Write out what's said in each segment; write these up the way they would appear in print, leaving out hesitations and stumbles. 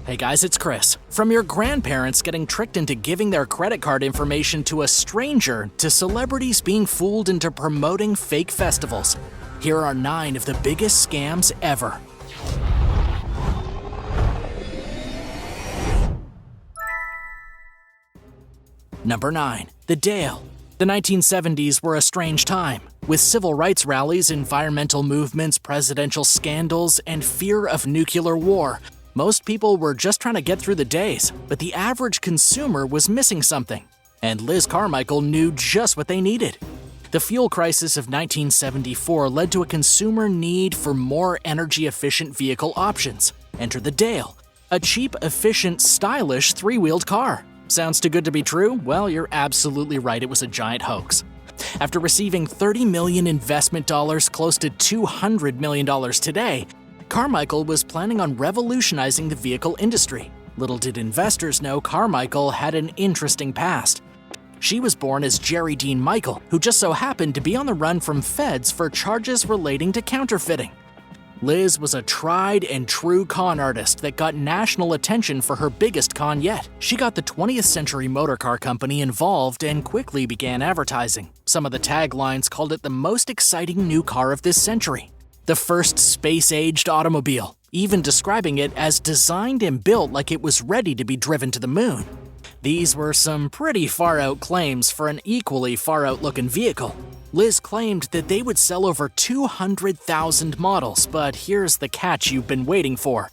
Hey guys, it's Chris. From your grandparents getting tricked into giving their credit card information to a stranger to celebrities being fooled into promoting fake festivals, here are 9 of the biggest scams ever. Number 9. The Dale. The 1970s were a strange time, with civil rights rallies, environmental movements, presidential scandals, and fear of nuclear war. Most people were just trying to get through the days, but the average consumer was missing something. And Liz Carmichael knew just what they needed. The fuel crisis of 1974 led to a consumer need for more energy-efficient vehicle options. Enter the Dale, a cheap, efficient, stylish three-wheeled car. Sounds too good to be true? Well, you're absolutely right, it was a giant hoax. After receiving $30 million investment dollars, close to $200 million today, Carmichael was planning on revolutionizing the vehicle industry. Little did investors know Carmichael had an interesting past. She was born as Jerry Dean Michael, who just so happened to be on the run from feds for charges relating to counterfeiting. Liz was a tried and true con artist that got national attention for her biggest con yet. She got the 20th Century Motor Car Company involved and quickly began advertising. Some of the taglines called it the most exciting new car of this century, the first space-aged automobile, even describing it as designed and built like it was ready to be driven to the moon. These were some pretty far-out claims for an equally far-out looking vehicle. Liz claimed that they would sell over 200,000 models, but here's the catch you've been waiting for.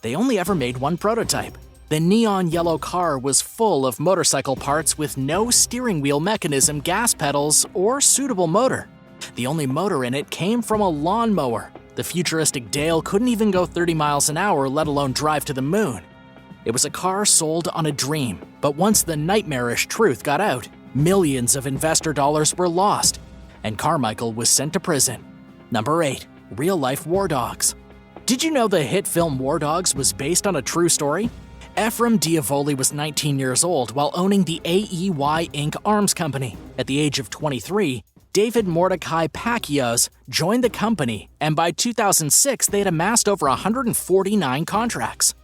They only ever made one prototype. The neon yellow car was full of motorcycle parts with no steering wheel mechanism, gas pedals, or suitable motor. The only motor in it came from a lawnmower. The futuristic Dale couldn't even go 30 miles an hour, let alone drive to the moon. It was a car sold on a dream, but once the nightmarish truth got out, millions of investor dollars were lost, and Carmichael was sent to prison. Number 8. Real-life war dogs. Did you know the hit film War Dogs was based on a true story? Ephraim Diavoli was 19 years old while owning the AEY Inc. arms company. At the age of 23, David Mordecai Pacquiao joined the company, and by 2006 they had amassed over 149 contracts.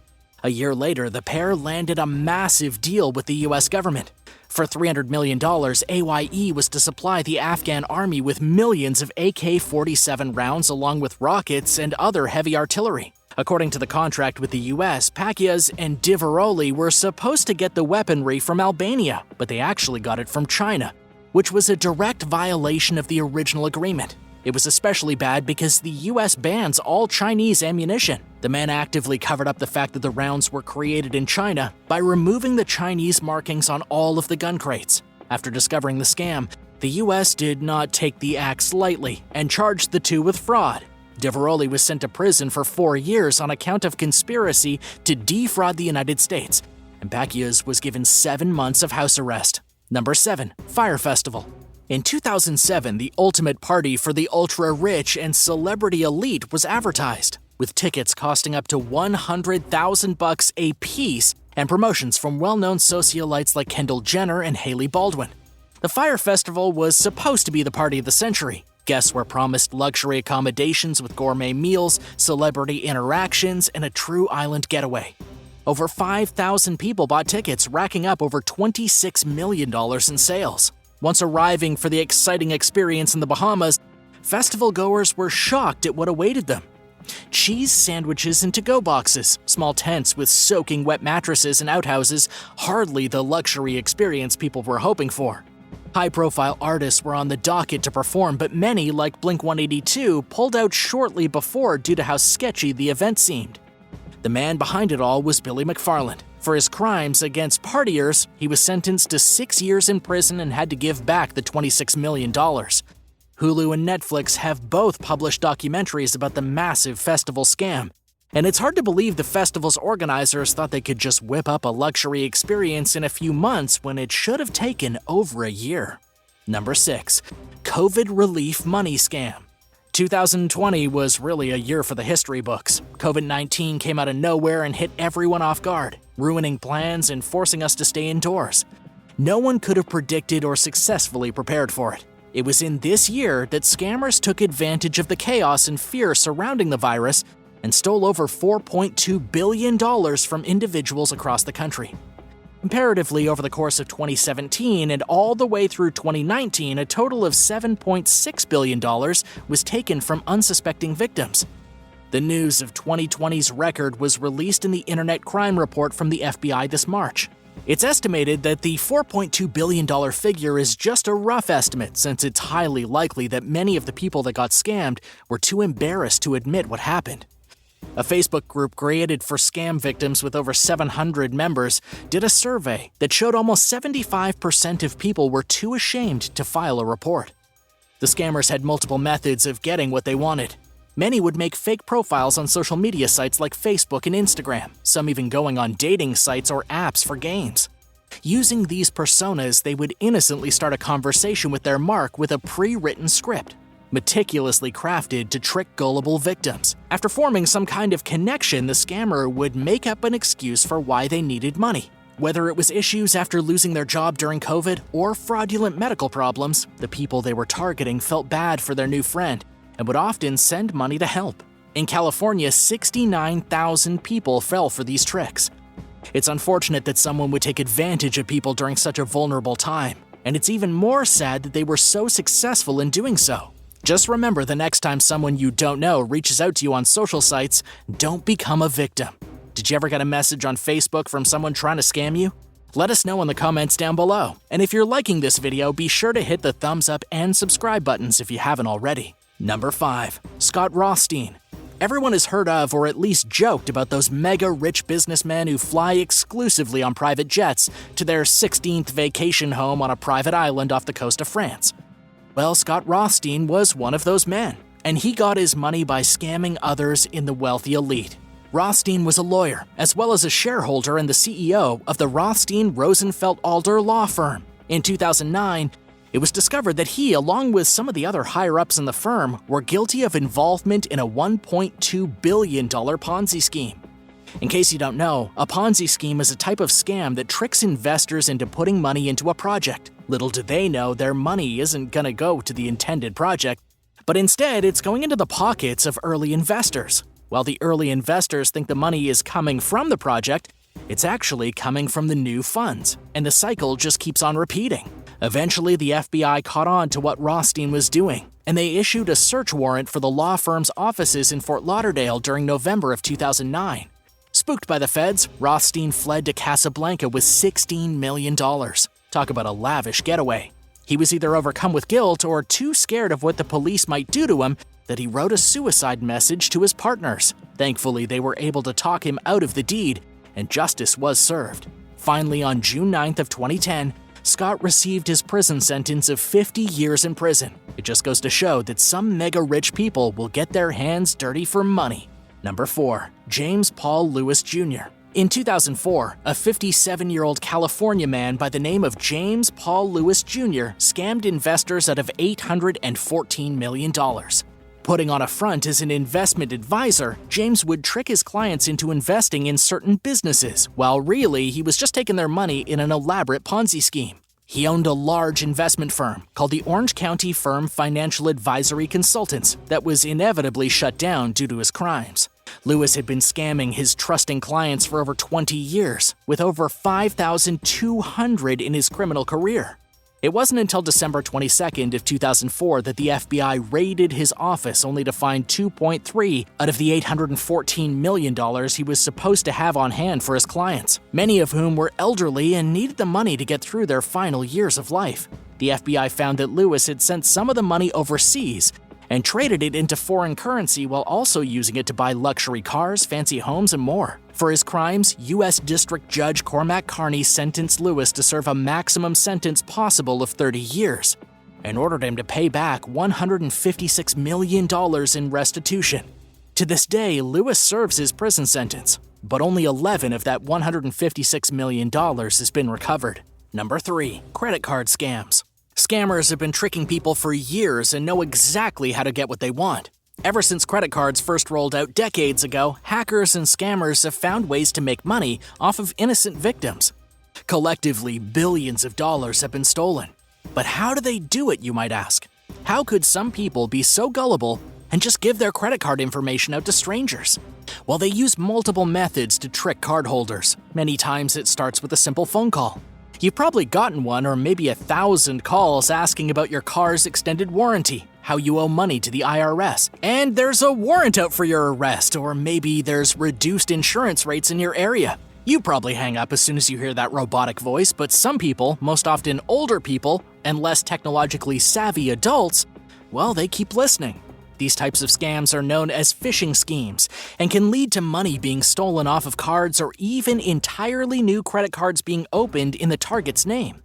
A year later, the pair landed a massive deal with the US government. For $300 million, AYE was to supply the Afghan army with millions of AK-47 rounds along with rockets and other heavy artillery. According to the contract with the US, Pacquiao and Diavoli were supposed to get the weaponry from Albania, but they actually got it from China, which was a direct violation of the original agreement. It was especially bad because the US bans all Chinese ammunition. The man actively covered up the fact that the rounds were created in China by removing the Chinese markings on all of the gun crates. After discovering the scam, the US did not take the axe lightly and charged the two with fraud. Diavoli was sent to prison for 4 years on account of conspiracy to defraud the United States, and Pacquiao was given 7 months of house arrest. Number 7. FYRE Festival. In 2007, the ultimate party for the ultra-rich and celebrity elite was advertised, with tickets costing up to $100,000 a piece and promotions from well-known socialites like Kendall Jenner and Hailey Baldwin. The FYRE Festival was supposed to be the party of the century. Guests were promised luxury accommodations with gourmet meals, celebrity interactions, and a true island getaway. Over 5,000 people bought tickets, racking up over $26 million in sales. Once arriving for the exciting experience in the Bahamas, festival goers were shocked at what awaited them. Cheese sandwiches in to-go boxes, small tents with soaking wet mattresses and outhouses, hardly the luxury experience people were hoping for. High-profile artists were on the docket to perform, but many, like Blink-182, pulled out shortly before due to how sketchy the event seemed. The man behind it all was Billy McFarland. For his crimes against partiers, he was sentenced to 6 years in prison and had to give back the $26 million. Hulu and Netflix have both published documentaries about the massive festival scam, and it's hard to believe the festival's organizers thought they could just whip up a luxury experience in a few months when it should have taken over a year. Number 6. COVID relief money scam. 2020 was really a year for the history books. COVID-19 came out of nowhere and hit everyone off guard, ruining plans and forcing us to stay indoors. No one could have predicted or successfully prepared for it. It was in this year that scammers took advantage of the chaos and fear surrounding the virus and stole over $4.2 billion from individuals across the country. Comparatively, over the course of 2017 and all the way through 2019, a total of $7.6 billion was taken from unsuspecting victims. The news of 2020's record was released in the Internet Crime Report from the FBI this March. It's estimated that the $4.2 billion figure is just a rough estimate, since it's highly likely that many of the people that got scammed were too embarrassed to admit what happened. A Facebook group created for scam victims with over 700 members did a survey that showed almost 75% of people were too ashamed to file a report. The scammers had multiple methods of getting what they wanted. Many would make fake profiles on social media sites like Facebook and Instagram, some even going on dating sites or apps for games. Using these personas, they would innocently start a conversation with their mark with a pre-written script, meticulously crafted to trick gullible victims. After forming some kind of connection, the scammer would make up an excuse for why they needed money. Whether it was issues after losing their job during COVID or fraudulent medical problems, the people they were targeting felt bad for their new friend and would often send money to help. In California, 69,000 people fell for these tricks. It's unfortunate that someone would take advantage of people during such a vulnerable time, and it's even more sad that they were so successful in doing so. Just remember, the next time someone you don't know reaches out to you on social sites, don't become a victim. Did you ever get a message on Facebook from someone trying to scam you? Let us know in the comments down below. And if you're liking this video, be sure to hit the thumbs up and subscribe buttons if you haven't already. Number 5. Scott Rothstein. Everyone has heard of or at least joked about those mega rich businessmen who fly exclusively on private jets to their 16th vacation home on a private island off the coast of France. Well, Scott Rothstein was one of those men, and he got his money by scamming others in the wealthy elite. Rothstein was a lawyer, as well as a shareholder and the CEO of the Rothstein Rosenfeld Alder law firm. In 2009, it was discovered that he, along with some of the other higher-ups in the firm, were guilty of involvement in a $1.2 billion Ponzi scheme. In case you don't know, a Ponzi scheme is a type of scam that tricks investors into putting money into a project. Little do they know their money isn't going to go to the intended project, but instead it's going into the pockets of early investors. While the early investors think the money is coming from the project, it's actually coming from the new funds, and the cycle just keeps on repeating. Eventually, the FBI caught on to what Rothstein was doing, and they issued a search warrant for the law firm's offices in Fort Lauderdale during November of 2009. Spooked by the feds, Rothstein fled to Casablanca with $16 million. Talk about a lavish getaway. He was either overcome with guilt or too scared of what the police might do to him that he wrote a suicide message to his partners. Thankfully, they were able to talk him out of the deed, and justice was served. Finally, on June 9th of 2010, Scott received his prison sentence of 50 years in prison. It just goes to show that some mega-rich people will get their hands dirty for money. Number 4. James Paul Lewis Jr. In 2004, a 57-year-old California man by the name of James Paul Lewis Jr. scammed investors out of $814 million. Putting on a front as an investment advisor, James would trick his clients into investing in certain businesses, while really he was just taking their money in an elaborate Ponzi scheme. He owned a large investment firm called the Orange County Firm Financial Advisory Consultants that was inevitably shut down due to his crimes. Lewis had been scamming his trusting clients for over 20 years, with over 5,200 in his criminal career. It wasn't until December 22nd of 2004 that the FBI raided his office, only to find $2.3 out of the $814 million he was supposed to have on hand for his clients, many of whom were elderly and needed the money to get through their final years of life. The FBI found that Lewis had sent some of the money overseas and traded it into foreign currency while also using it to buy luxury cars, fancy homes, and more. For his crimes, U.S. District Judge Cormac Carney sentenced Lewis to serve a maximum sentence possible of 30 years and ordered him to pay back $156 million in restitution. To this day, Lewis serves his prison sentence, but only 11 of that $156 million has been recovered. Number 3. Credit card scams. Scammers have been tricking people for years and know exactly how to get what they want. Ever since credit cards first rolled out decades ago, hackers and scammers have found ways to make money off of innocent victims. Collectively, billions of dollars have been stolen. But how do they do it, you might ask? How could some people be so gullible and just give their credit card information out to strangers. Well, they use multiple methods to trick cardholders. Many times it starts with a simple phone call. You've probably gotten one or maybe 1,000 calls asking about your car's extended warranty, how you owe money to the IRS, and there's a warrant out for your arrest, or maybe there's reduced insurance rates in your area. You probably hang up as soon as you hear that robotic voice, but some people, most often older people, and less technologically savvy adults, well, they keep listening. These types of scams are known as phishing schemes and can lead to money being stolen off of cards or even entirely new credit cards being opened in the target's name.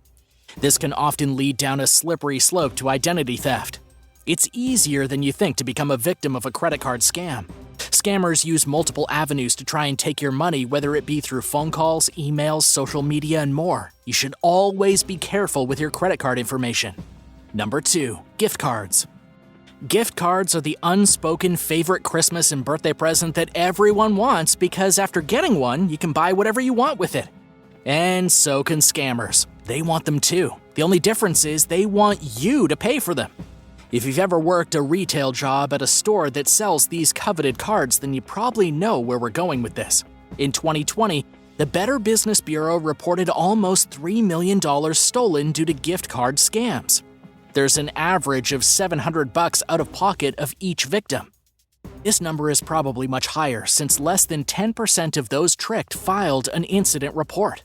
This can often lead down a slippery slope to identity theft. It's easier than you think to become a victim of a credit card scam. Scammers use multiple avenues to try and take your money, whether it be through phone calls, emails, social media, and more. You should always be careful with your credit card information. Number 2. Gift cards. Gift cards are the unspoken favorite Christmas and birthday present that everyone wants because after getting one, you can buy whatever you want with it. And so can scammers. They want them too. The only difference is they want you to pay for them. If you've ever worked a retail job at a store that sells these coveted cards, then you probably know where we're going with this. In 2020, the Better Business Bureau reported almost $3 million stolen due to gift card scams. There's an average of $700 out of pocket of each victim. This number is probably much higher since less than 10% of those tricked filed an incident report.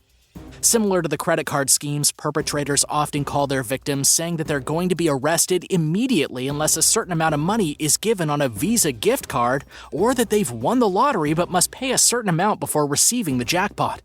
Similar to the credit card schemes, perpetrators often call their victims saying that they're going to be arrested immediately unless a certain amount of money is given on a Visa gift card, or that they've won the lottery but must pay a certain amount before receiving the jackpot.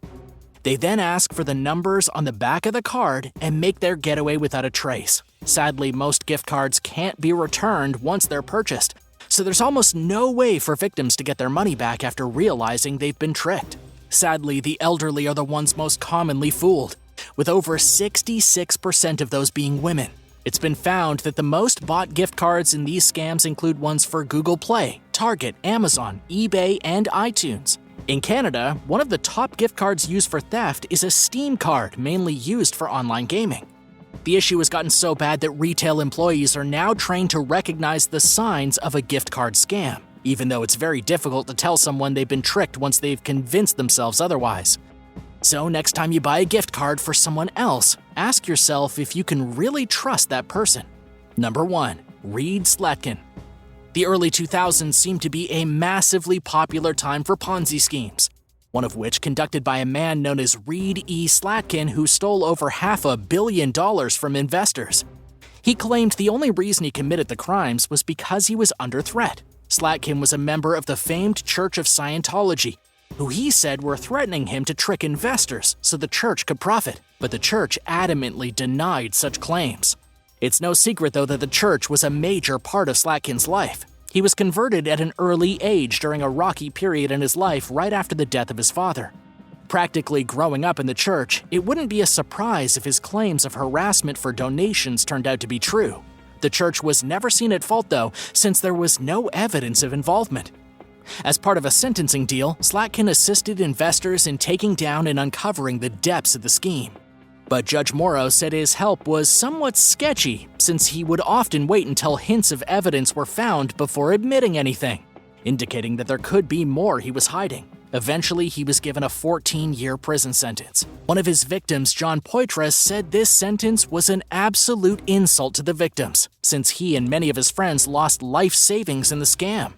They then ask for the numbers on the back of the card and make their getaway without a trace. Sadly, most gift cards can't be returned once they're purchased, so there's almost no way for victims to get their money back after realizing they've been tricked. Sadly, the elderly are the ones most commonly fooled, with over 66% of those being women. It's been found that the most bought gift cards in these scams include ones for Google Play, Target, Amazon, eBay, and iTunes. In Canada, one of the top gift cards used for theft is a Steam card, mainly used for online gaming. The issue has gotten so bad that retail employees are now trained to recognize the signs of a gift card scam, even though it's very difficult to tell someone they've been tricked once they've convinced themselves otherwise. So next time you buy a gift card for someone else, ask yourself if you can really trust that person. Number 1. Read SLATKIN. The early 2000s seemed to be a massively popular time for Ponzi schemes, one of which conducted by a man known as Reed E. SLATKIN, who stole over $500 million from investors. He claimed the only reason he committed the crimes was because he was under threat. SLATKIN was a member of the famed Church of Scientology, who he said were threatening him to trick investors so the church could profit, but the church adamantly denied such claims. It's no secret, though, that the church was a major part of SLATKIN's life. He was converted at an early age during a rocky period in his life right after the death of his father. Practically growing up in the church, it wouldn't be a surprise if his claims of harassment for donations turned out to be true. The church was never seen at fault, though, since there was no evidence of involvement. As part of a sentencing deal, SLATKIN assisted investors in taking down and uncovering the depths of the scheme. But Judge Morrow said his help was somewhat sketchy, since he would often wait until hints of evidence were found before admitting anything, indicating that there could be more he was hiding. Eventually, he was given a 14-year prison sentence. One of his victims, John Poitras, said this sentence was an absolute insult to the victims, since he and many of his friends lost life savings in the scam.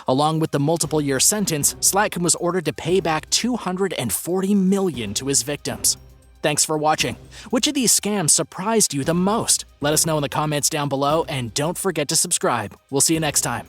Along with the multiple-year sentence, SLATKIN was ordered to pay back $240 million to his victims. Thanks for watching. Which of these scams surprised you the most? Let us know in the comments down below, and don't forget to subscribe. We'll see you next time.